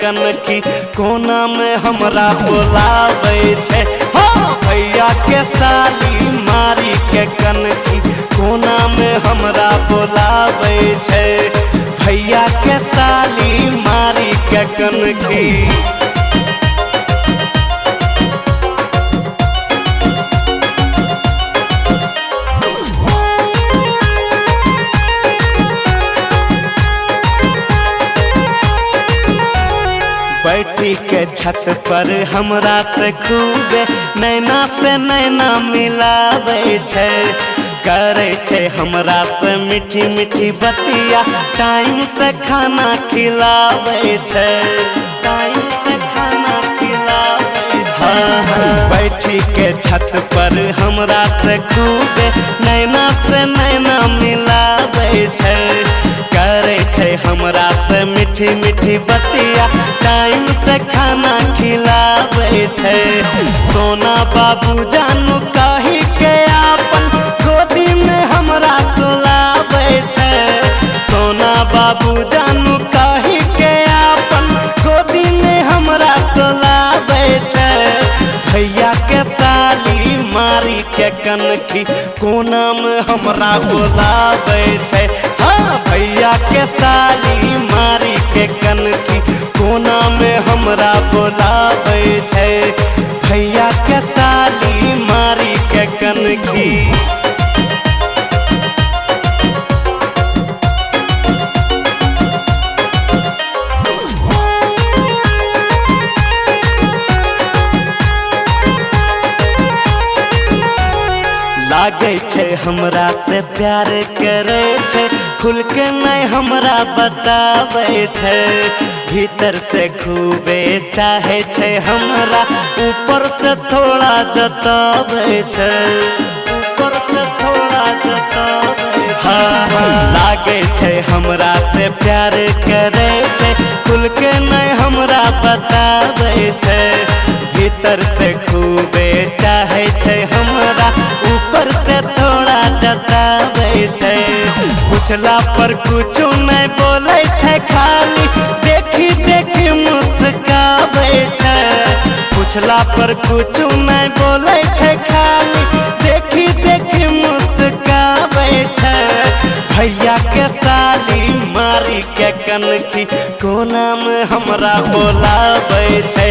कनखी कोना में हमरा बोलावे छे। हाँ भैया के साली मारी के कनखी कोना में हमरा बोलावे छे। भैया के साली मारी के कनखी बैठी के छत पर हमरा से खूबे नैना से नैना मिलावे छे। करे छे हमरा से मीठी मीठी बतिया टाइम से खाना खिलावे छे। टाइम से खाना खिलावे छे। हाँ बैठी के छत पर हमरा से खूबे नैना से नैना मिलावे छे। करे छे हमरा से मीठी मीठी बतिया टाइम से खाना खिलावे छे। सोना बाबू जानू कही के आपन गोदी में हमरा सुलावे छे। सोना बाबू जानू कही के आपन गोदी में हमरा सुलावे छे। भैया के साली मारी के कनखी कोना में हमरा बोलावे छे। हाँ भैया के साली मारी के कनखी कोना में हमरा बोलावे छे। भैया के साली मारी के कनखी लागे छे हमरा से प्यार करे छे। खुल के नहीं हमरा बतावे छे। भीतर से खूबे चाहे छे हमरा ऊपर से थोड़ा जतावे छे। ऊपर से थोड़ा जतावे हाँ लागे छे हमरा से प्यार करे छे। खुल के नहीं हमरा बतावे छे। भीतर से खूबे चाहे छे हमरा ऊपर से थोड़ा जतावे छे। पूछला पर कुछ नहीं बोले छे खाली देखी देखी मुस्कावे छे। पूछला पर कुछ नहीं बोले छे खाली देखी देखी मुस्कावे छे। भैया के साली मारी के कनखी कोना में हमरा बोलावे छे।